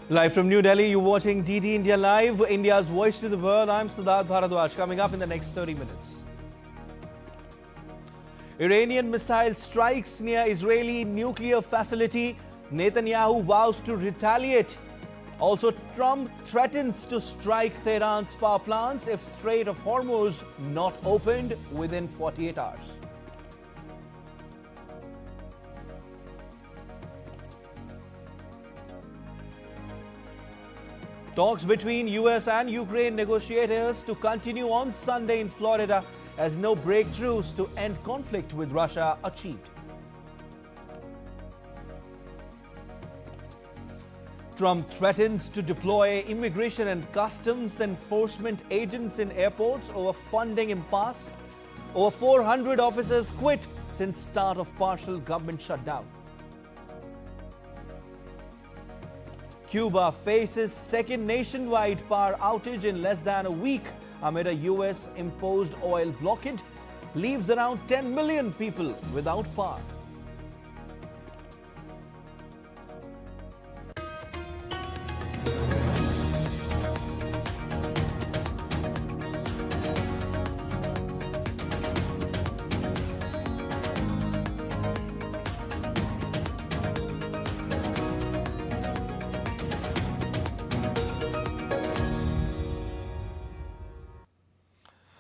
Live from New Delhi, you're watching DD India Live, India's voice to the world. I'm Prasar Bharati. Coming up in the next 30 minutes. Iranian missile strikes near Israeli nuclear facility. Netanyahu vows to retaliate. Also, Trump threatens to strike Tehran's power plants if Strait of Hormuz not opened within 48 hours. Talks between US and Ukraine negotiators to continue on Sunday in Florida as no breakthroughs to end conflict with Russia achieved. Trump threatens to deploy immigration and customs enforcement agents in airports over funding impasse. Over 400 officers quit since start of partial government shutdown. Cuba faces second nationwide power outage in less than a week amid a US-imposed oil blockade, leaves around 10 million people without power.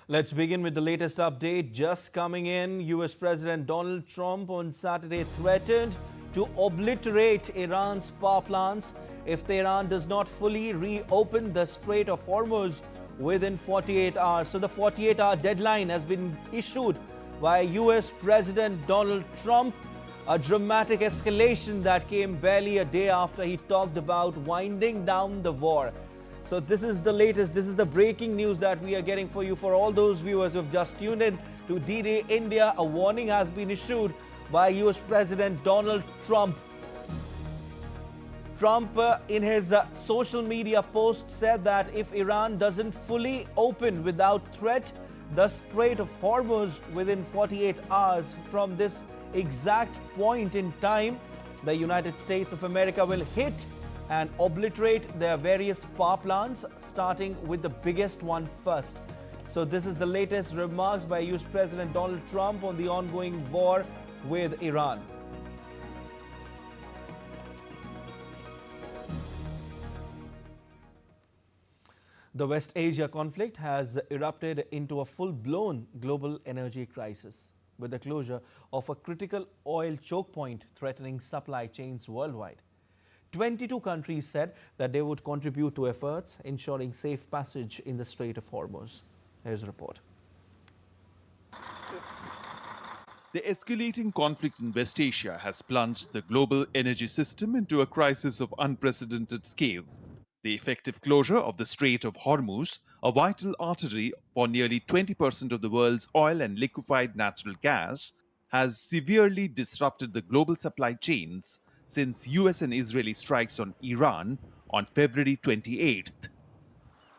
Let's begin with the latest update just coming in. US President Donald Trump on Saturday threatened to obliterate Iran's power plants if Tehran does not fully reopen the Strait of Hormuz within 48 hours. So the 48-hour deadline has been issued by US President Donald Trump, a dramatic escalation that came barely a day after he talked about winding down the war. So this is the latest, this is the breaking news that we are getting for you. For all those viewers who have just tuned in to D-Day India, a warning has been issued by US President Donald Trump. Trump, in his social media post, said that if Iran doesn't fully open without threat the Strait of Hormuz within 48 hours from this exact point in time, the United States of America will hit and obliterate their various power plants, starting with the biggest one first. So this is the latest remarks by US President Donald Trump on the ongoing war with Iran. The West Asia conflict has erupted into a full-blown global energy crisis, with the closure of a critical oil choke point threatening supply chains worldwide. 22 countries said that they would contribute to efforts ensuring safe passage in the Strait of Hormuz. Here's a report. The escalating conflict in West Asia has plunged the global energy system into a crisis of unprecedented scale. The effective closure of the Strait of Hormuz, a vital artery for nearly 20% of the world's oil and liquefied natural gas, has severely disrupted the global supply chains since US and Israeli strikes on Iran on February 28th.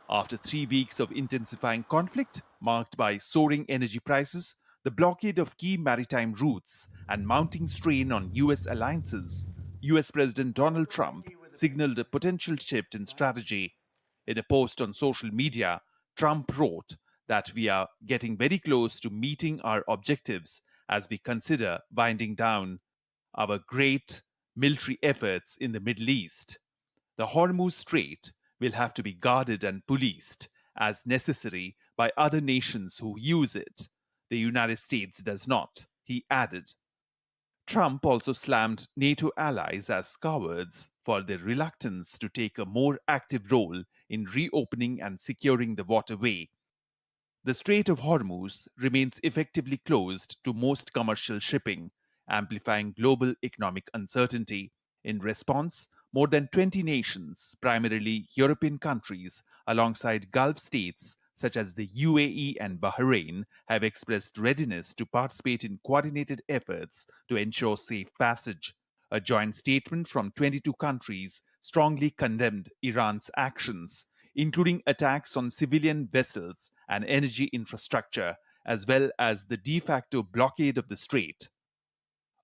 After 3 weeks of intensifying conflict, marked by soaring energy prices, the blockade of key maritime routes, and mounting strain on US alliances, US President Donald Trump signaled a potential shift in strategy. In a post on social media, Trump wrote that we are getting very close to meeting our objectives as we consider winding down our great military efforts in the Middle East. The Hormuz Strait will have to be guarded and policed as necessary by other nations who use it. The United States does not, he added. Trump also slammed NATO allies as cowards for their reluctance to take a more active role in reopening and securing the waterway. The Strait of Hormuz remains effectively closed to most commercial shipping, amplifying global economic uncertainty. In response, more than 20 nations, primarily European countries, alongside Gulf states such as the UAE and Bahrain, have expressed readiness to participate in coordinated efforts to ensure safe passage. A joint statement from 22 countries strongly condemned Iran's actions, including attacks on civilian vessels and energy infrastructure, as well as the de facto blockade of the strait.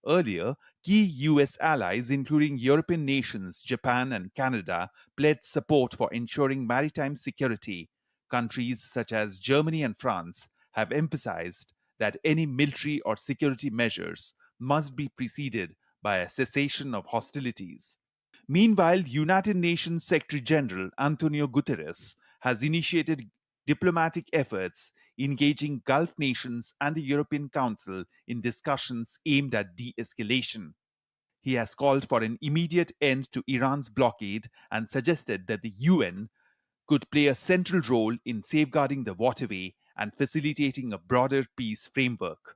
Earlier, key US allies, including European nations, Japan, and Canada, pledged support for ensuring maritime security. Countries such as Germany and France have emphasized that any military or security measures must be preceded by a cessation of hostilities. Meanwhile, United Nations Secretary General Antonio Guterres has initiated diplomatic efforts engaging Gulf nations and the European Council in discussions aimed at de escalation. He has called for an immediate end to Iran's blockade and suggested that the UN could play a central role in safeguarding the waterway and facilitating a broader peace framework.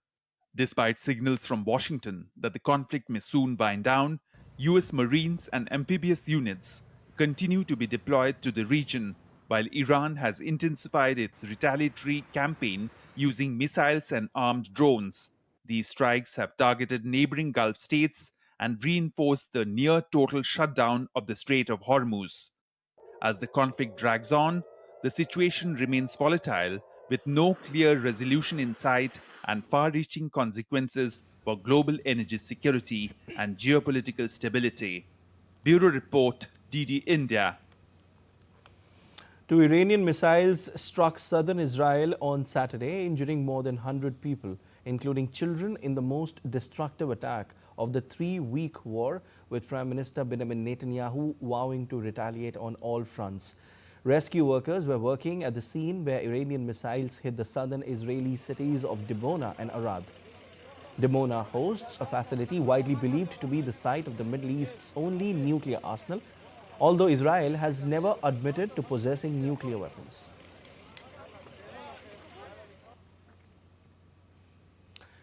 Despite signals from Washington that the conflict may soon wind down, US Marines and amphibious units continue to be deployed to the region, while Iran has intensified its retaliatory campaign using missiles and armed drones. These strikes have targeted neighboring Gulf states and reinforced the near total shutdown of the Strait of Hormuz. As the conflict drags on, the situation remains volatile, with no clear resolution in sight and far reaching consequences for global energy security and geopolitical stability. Bureau Report, DD India. Two Iranian missiles struck southern Israel on Saturday, injuring more than 100 people, including children, in the most destructive attack of the 3-week war, with Prime Minister Benjamin Netanyahu vowing to retaliate on all fronts. Rescue workers were working at the scene where Iranian missiles hit the southern Israeli cities of Dimona and Arad. Dimona hosts a facility widely believed to be the site of the Middle East's only nuclear arsenal, although Israel has never admitted to possessing nuclear weapons.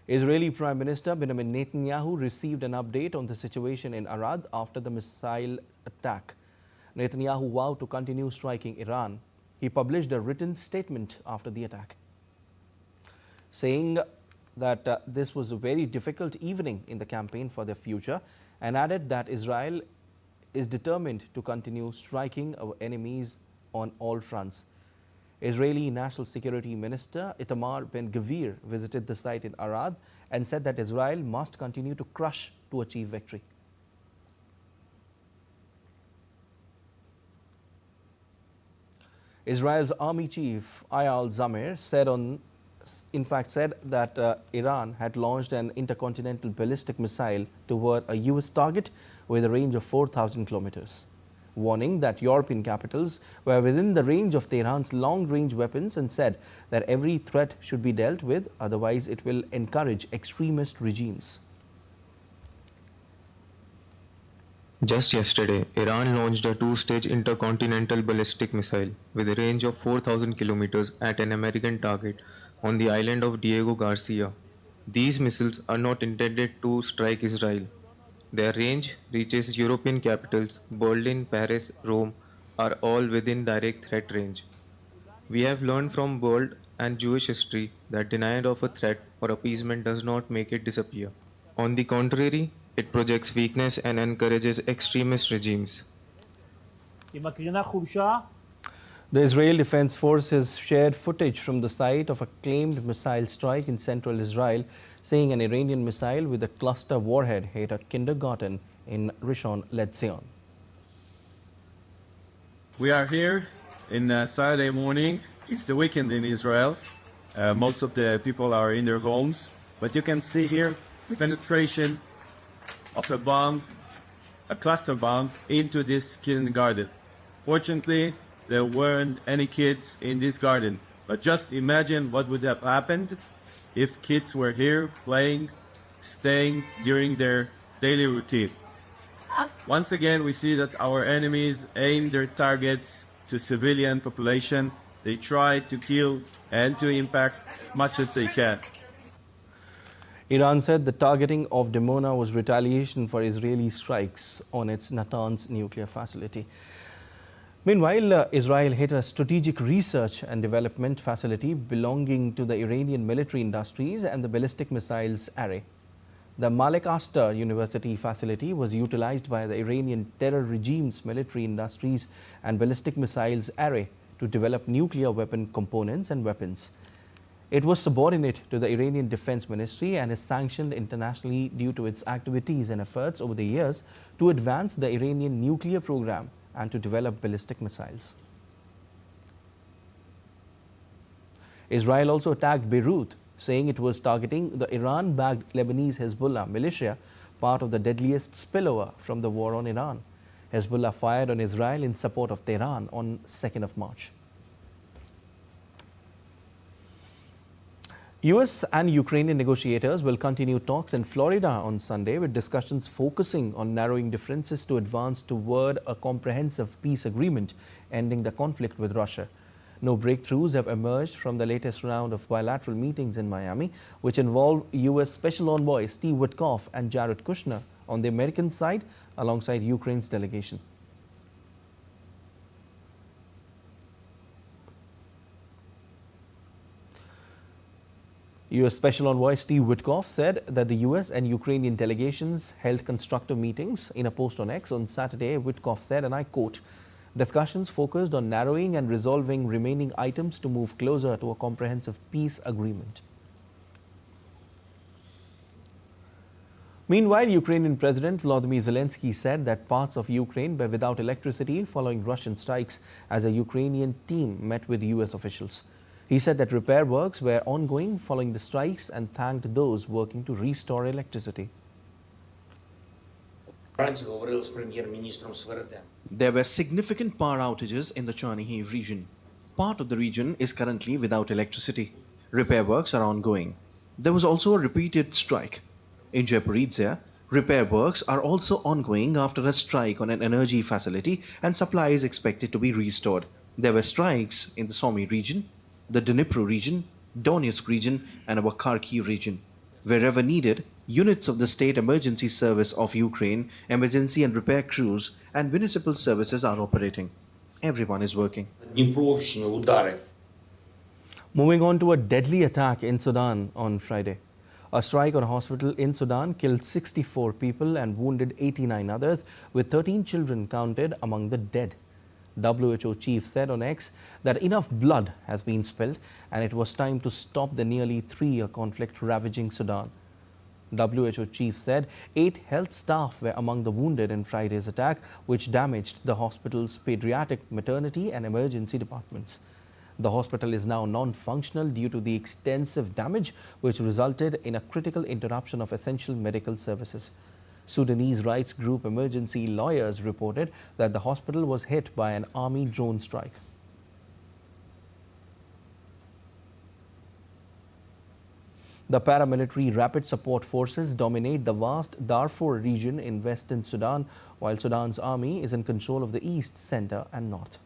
Israeli Prime Minister Benjamin Netanyahu received an update on the situation in Arad after the missile attack. Netanyahu vowed to continue striking Iran. He published a written statement after the attack, saying that this was a very difficult evening in the campaign for their future, and added that Israel is determined to continue striking our enemies on all fronts. Israeli National Security Minister Itamar Ben-Gvir visited the site in Arad and said that Israel must continue to crush to achieve victory. Israel's army chief Eyal Zamir said that Iran had launched an intercontinental ballistic missile toward a US target with a range of 4,000 kilometers, warning that European capitals were within the range of Tehran's long-range weapons, and said that every threat should be dealt with, otherwise it will encourage extremist regimes. Just yesterday, Iran launched a two-stage intercontinental ballistic missile with a range of 4,000 kilometers at an American target on the island of Diego Garcia. These missiles are not intended to strike Israel. Their range reaches European capitals. Berlin, Paris, Rome are all within direct threat range. We have learned from world and Jewish history that denial of a threat or appeasement does not make it disappear. On the contrary, it projects weakness and encourages extremist regimes. The Israel Defense Forces shared footage from the site of a claimed missile strike in central Israel, saying an Iranian missile with a cluster warhead hit a kindergarten in Rishon LeZion. We are here in Saturday morning. It's the weekend in Israel. Most of the people are in their homes, but you can see here the penetration of a bomb, a cluster bomb, into this kindergarten. Fortunately, there weren't any kids in this garden, but just imagine what would have happened if kids were here playing, staying during their daily routine. Once again, we see that our enemies aim their targets to civilian population. They try to kill and to impact as much as they can. Iran said the targeting of Dimona was retaliation for Israeli strikes on its Natanz nuclear facility. Meanwhile, Israel hit a strategic research and development facility belonging to the Iranian military industries and the ballistic missiles array. The Malek Astar University facility was utilized by the Iranian terror regime's military industries and ballistic missiles array to develop nuclear weapon components and weapons. It was subordinate to the Iranian Defense Ministry and is sanctioned internationally due to its activities and efforts over the years to advance the Iranian nuclear program and to develop ballistic missiles. Israel also attacked Beirut, saying it was targeting the Iran-backed Lebanese Hezbollah militia, part of the deadliest spillover from the war on Iran. Hezbollah fired on Israel in support of Tehran on 2nd of March. US and Ukrainian negotiators will continue talks in Florida on Sunday, with discussions focusing on narrowing differences to advance toward a comprehensive peace agreement ending the conflict with Russia. No breakthroughs have emerged from the latest round of bilateral meetings in Miami, which involve US Special Envoy Steve Witkoff and Jared Kushner on the American side alongside Ukraine's delegation. US Special Envoy Steve Witkoff said that the US and Ukrainian delegations held constructive meetings. In a post on X on Saturday, Witkoff said, and I quote, "Discussions focused on narrowing and resolving remaining items to move closer to a comprehensive peace agreement." Meanwhile, Ukrainian President Volodymyr Zelensky said that parts of Ukraine were without electricity following Russian strikes as a Ukrainian team met with US officials. He said that repair works were ongoing following the strikes and thanked those working to restore electricity. There were significant power outages in the Chernihiv region. Part of the region is currently without electricity. Repair works are ongoing. There was also a repeated strike. In Zaporizhzhia, repair works are also ongoing after a strike on an energy facility, and supply is expected to be restored. There were strikes in the Sumy region, the Dnipro region, Donetsk region, and our Kharkiv region. Wherever needed, units of the State Emergency Service of Ukraine, emergency and repair crews, and municipal services are operating. Everyone is working. Moving on to a deadly attack in Sudan on Friday. A strike on a hospital in Sudan killed 64 people and wounded 89 others, with 13 children counted among the dead. WHO chief said on X that enough blood has been spilled and it was time to stop the nearly 3-year conflict ravaging Sudan. WHO chief said 8 health staff were among the wounded in Friday's attack, which damaged the hospital's pediatric, maternity and emergency departments. The hospital is now non-functional due to the extensive damage, which resulted in a critical interruption of essential medical services. Sudanese rights group Emergency Lawyers reported that the hospital was hit by an army drone strike. The paramilitary Rapid Support Forces dominate the vast Darfur region in western Sudan, while Sudan's army is in control of the east, center and north.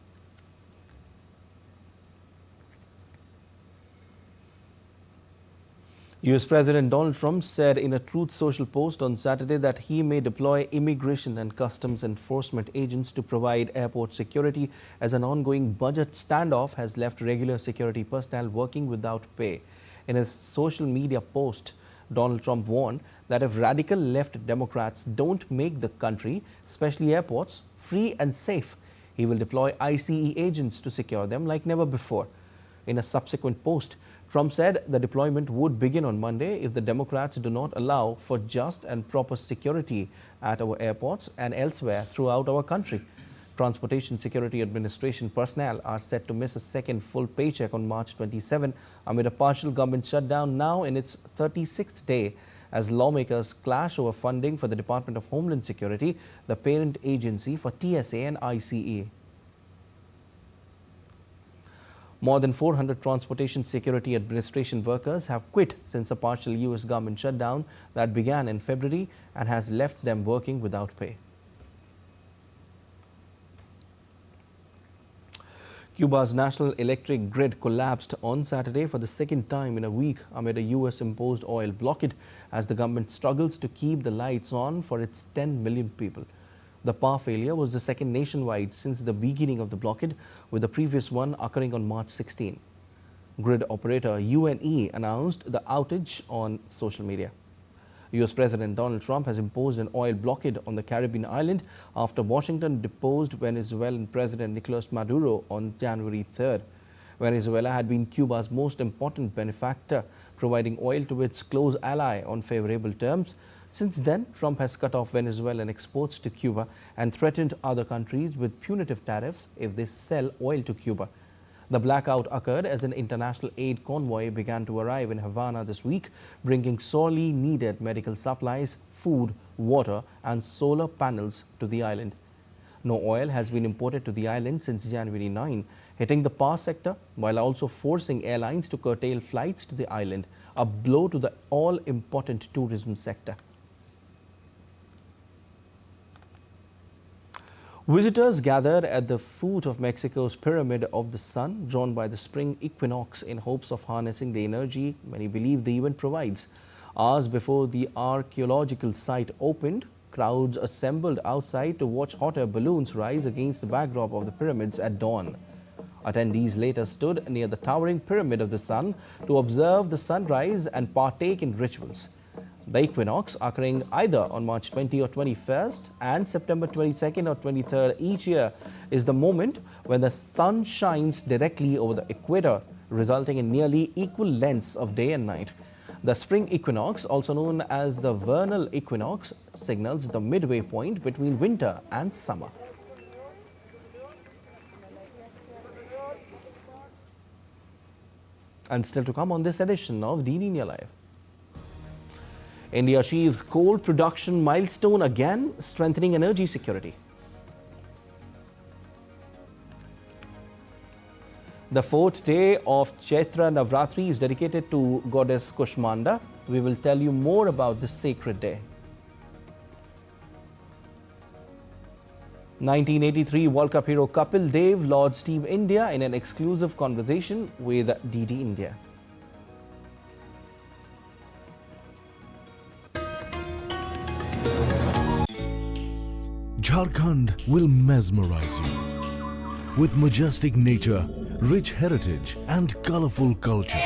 US President Donald Trump said in a Truth Social post on Saturday that he may deploy immigration and customs enforcement agents to provide airport security, as an ongoing budget standoff has left regular security personnel working without pay. In his social media post, Donald Trump warned that if radical left Democrats don't make the country, especially airports, free and safe, he will deploy ICE agents to secure them like never before. In a subsequent post, Trump said the deployment would begin on Monday if the Democrats do not allow for just and proper security at our airports and elsewhere throughout our country. Transportation Security Administration personnel are set to miss a second full paycheck on March 27 amid a partial government shutdown now in its 36th day, as lawmakers clash over funding for the Department of Homeland Security, the parent agency for TSA and ICE. More than 400 Transportation Security Administration workers have quit since a partial US government shutdown that began in February and has left them working without pay. Cuba's national electric grid collapsed on Saturday for the second time in a week amid a US-imposed oil blockade, as the government struggles to keep the lights on for its 10 million people. The power failure was the second nationwide since the beginning of the blockade, with the previous one occurring on March 16. Grid operator UNE announced the outage on social media. US President Donald Trump has imposed an oil blockade on the Caribbean island after Washington deposed Venezuelan President Nicolas Maduro on January 3rd. Venezuela had been Cuba's most important benefactor, providing oil to its close ally on favorable terms. Since then, Trump has cut off Venezuelan exports to Cuba and threatened other countries with punitive tariffs if they sell oil to Cuba. The blackout occurred as an international aid convoy began to arrive in Havana this week, bringing sorely needed medical supplies, food, water and solar panels to the island. No oil has been imported to the island since January 9, hitting the power sector while also forcing airlines to curtail flights to the island, a blow to the all-important tourism sector. Visitors gathered at the foot of Mexico's Pyramid of the Sun, drawn by the spring equinox in hopes of harnessing the energy many believe the event provides. Hours before the archaeological site opened, crowds assembled outside to watch hot air balloons rise against the backdrop of the pyramids at dawn. Attendees later stood near the towering Pyramid of the Sun to observe the sunrise and partake in rituals. The equinox, occurring either on March 20 or 21st and September 22nd or 23rd each year, is the moment when the sun shines directly over the equator, resulting in nearly equal lengths of day and night. The spring equinox, also known as the vernal equinox, signals the midway point between winter and summer. And still to come on this edition of DD India Live. India achieves coal production milestone again, strengthening energy security. The fourth day of Chaitra Navratri is dedicated to goddess Kushmanda. We will tell you more about this sacred day. 1983 World Cup hero Kapil Dev lauds Team India in an exclusive conversation with DD India. Jharkhand will mesmerize you with majestic nature, rich heritage and colorful culture.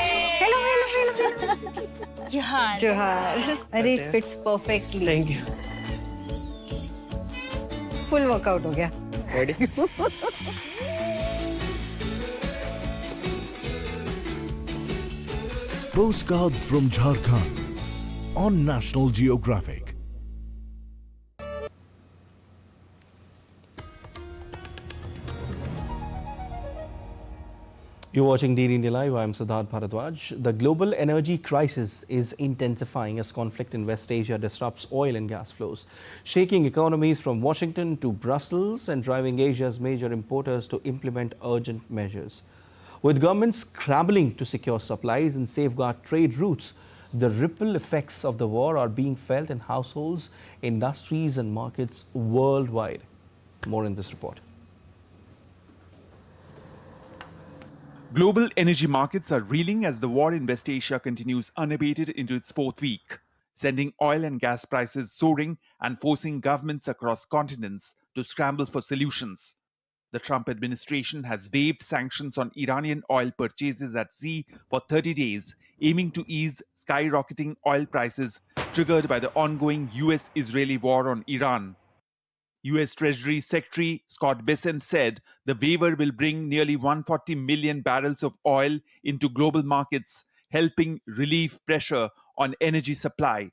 Johar. And it fits perfectly. Thank you. Full workout हो गया. Ready? Postcards from Jharkhand on National Geographic. You're watching DD India Live. I'm Siddharth Bharadwaj. The global energy crisis is intensifying as conflict in West Asia disrupts oil and gas flows, shaking economies from Washington to Brussels and driving Asia's major importers to implement urgent measures. With governments scrambling to secure supplies and safeguard trade routes, the ripple effects of the war are being felt in households, industries and markets worldwide. More in this report. Global energy markets are reeling as the war in West Asia continues unabated into its fourth week, sending oil and gas prices soaring and forcing governments across continents to scramble for solutions. The Trump administration has waived sanctions on Iranian oil purchases at sea for 30 days, aiming to ease skyrocketing oil prices triggered by the ongoing US-Israeli war on Iran. US Treasury Secretary Scott Bessent said the waiver will bring nearly 140 million barrels of oil into global markets, helping relieve pressure on energy supply.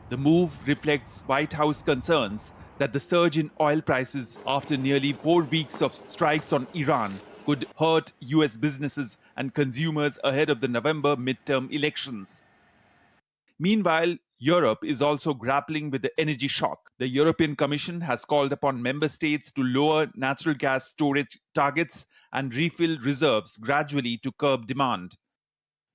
The move reflects White House concerns that the surge in oil prices after nearly 4 weeks of strikes on Iran could hurt US businesses and consumers ahead of the November midterm elections. Meanwhile, Europe is also grappling with the energy shock. The European Commission has called upon member states to lower natural gas storage targets and refill reserves gradually to curb demand.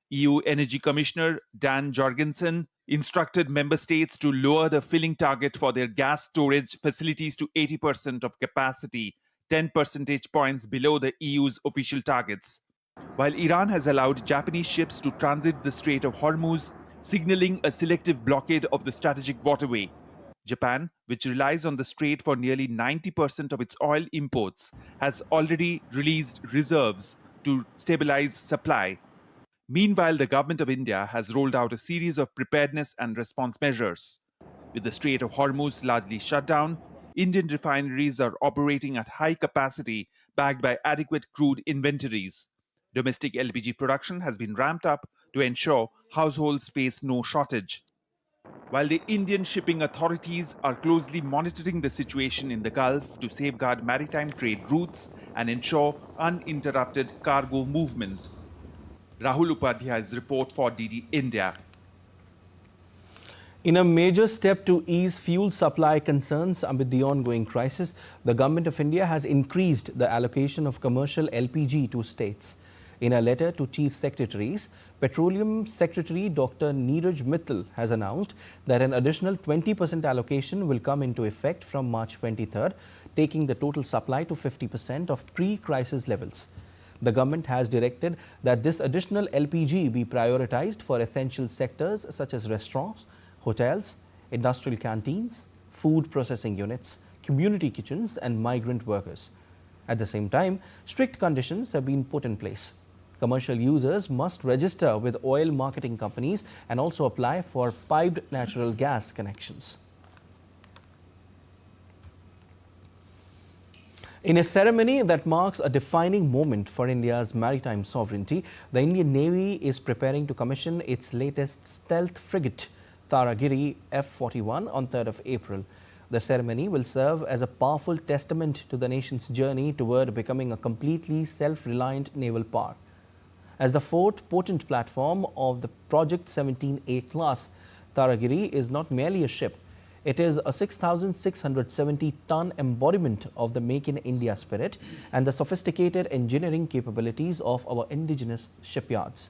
EU Energy Commissioner Dan Jorgensen instructed member states to lower the filling target for their gas storage facilities to 80% of capacity, 10 percentage points below the EU's official targets. While Iran has allowed Japanese ships to transit the Strait of Hormuz, signaling a selective blockade of the strategic waterway. Japan, which relies on the strait for nearly 90% of its oil imports, has already released reserves to stabilize supply. Meanwhile, the government of India has rolled out a series of preparedness and response measures. With the Strait of Hormuz largely shut down, Indian refineries are operating at high capacity, backed by adequate crude inventories. Domestic LPG production has been ramped up to ensure households face no shortage. While the Indian shipping authorities are closely monitoring the situation in the Gulf to safeguard maritime trade routes and ensure uninterrupted cargo movement. Rahul Upadhyay's report for DD India. In a major step to ease fuel supply concerns amid the ongoing crisis, the Government of India has increased the allocation of commercial LPG to states. In a letter to Chief Secretaries, Petroleum Secretary Dr. Neeraj Mittal has announced that an additional 20% allocation will come into effect from March 23rd, taking the total supply to 50% of pre-crisis levels. The government has directed that this additional LPG be prioritized for essential sectors such as restaurants, hotels, industrial canteens, food processing units, community kitchens and migrant workers. At the same time, strict conditions have been put in place. Commercial users must register with oil marketing companies and also apply for piped natural gas connections. In a ceremony that marks a defining moment for India's maritime sovereignty, the Indian Navy is preparing to commission its latest stealth frigate, Taragiri F-41, on 3rd of April. The ceremony will serve as a powerful testament to the nation's journey toward becoming a completely self-reliant naval power. As the fourth potent platform of the Project 17A class, Taragiri is not merely a ship. It is a 6,670-ton embodiment of the Make in India spirit and the sophisticated engineering capabilities of our indigenous shipyards.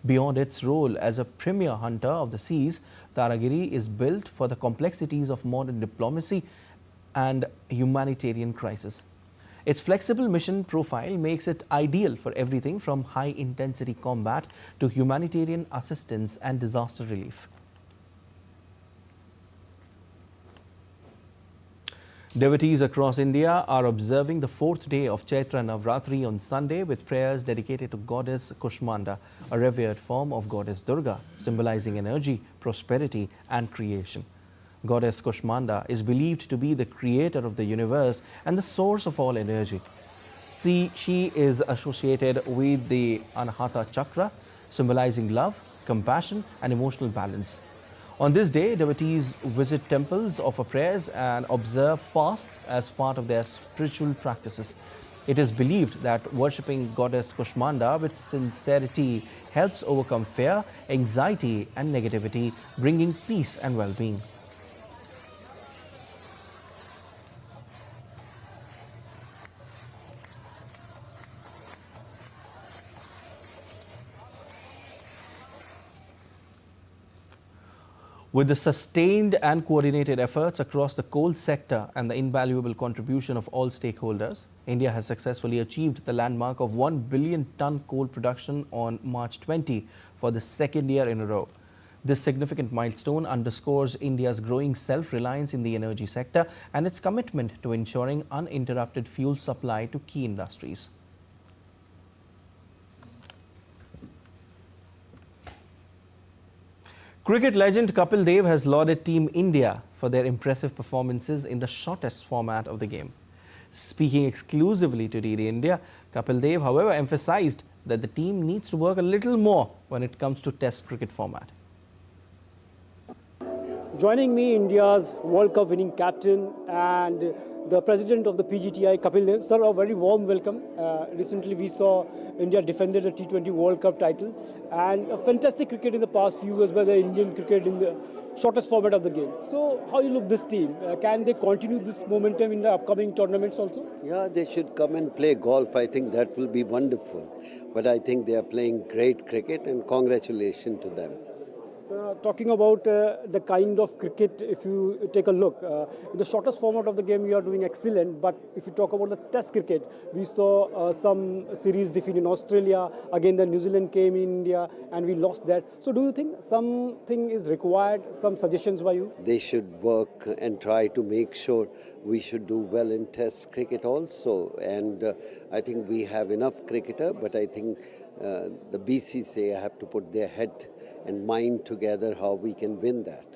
Beyond its role as a premier hunter of the seas, Taragiri is built for the complexities of modern diplomacy and humanitarian crisis. Its flexible mission profile makes it ideal for everything from high-intensity combat to humanitarian assistance and disaster relief. Devotees across India are observing the fourth day of Chaitra Navratri on Sunday with prayers dedicated to Goddess Kushmanda, a revered form of Goddess Durga, symbolizing energy, prosperity and creation. Goddess Kushmanda is believed to be the creator of the universe and the source of all energy. She is associated with the Anahata Chakra, symbolizing love, compassion and emotional balance. On this day, devotees visit temples, offer prayers and observe fasts as part of their spiritual practices. It is believed that worshipping Goddess Kushmanda with sincerity helps overcome fear, anxiety and negativity, bringing peace and well-being. With the sustained and coordinated efforts across the coal sector and the invaluable contribution of all stakeholders, India has successfully achieved the landmark of 1 billion ton coal production on March 20 for the second year in a row. This significant milestone underscores India's growing self-reliance in the energy sector and its commitment to ensuring uninterrupted fuel supply to key industries. Cricket legend Kapil Dev has lauded Team India for their impressive performances in the shortest format of the game. Speaking exclusively to DD India, Kapil Dev, however, emphasized that the team needs to work a little more when it comes to Test cricket format. Joining me, India's World Cup winning captain and the president of the PGTI, Kapil Dev. Sir, a very warm welcome. Recently we saw India defended the T20 World Cup title and a fantastic cricket in the past few years by the Indian cricket in the shortest format of the game. So how you look this team? Can they continue this momentum in the upcoming tournaments also? Yeah, they should come and play golf. I think that will be wonderful. But I think they are playing great cricket and congratulations to them. Talking about the kind of cricket, if you take a look, in the shortest format of the game, you are doing excellent. But if you talk about the Test cricket, we saw some series defeat in Australia. Again, the New Zealand came in India and we lost that. So do you think something is required, some suggestions by you? They should work and try to make sure we should do well in Test cricket also. And I think we have enough cricketer, but I think the BCCI have to put their head and mind together how we can win that.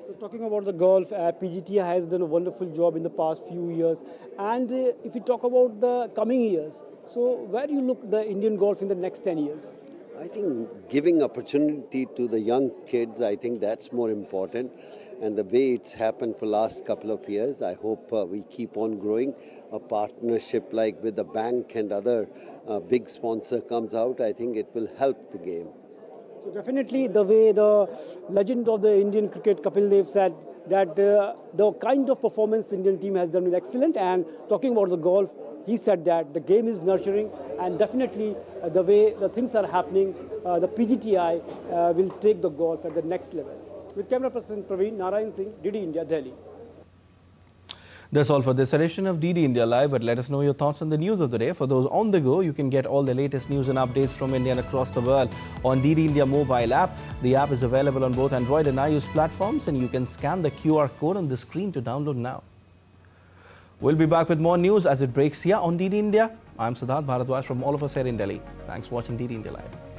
So talking about the golf, PGTI has done a wonderful job in the past few years. And if you talk about the coming years, so where do you look the Indian golf in the next 10 years? I think giving opportunity to the young kids, I think that's more important. And the way it's happened for last couple of years, I hope we keep on growing. A partnership like with the bank and other big sponsor comes out, I think it will help the game. So definitely the way the legend of the Indian cricket, Kapil Dev, said that the kind of performance Indian team has done is excellent. And talking about the golf, he said that the game is nurturing, and definitely the way the things are happening, the PGTI will take the golf at the next level. With camera person Praveen, Narayan Singh, DD India, Delhi. That's all for this edition of DD India Live, but let us know your thoughts on the news of the day. For those on the go, you can get all the latest news and updates from India and across the world on DD India mobile app. The app is available on both Android and iOS platforms, and you can scan the QR code on the screen to download now. We'll be back with more news as it breaks here on DD India. I'm Siddharth Bharadwaj from all of us here in Delhi. Thanks for watching DD India Live.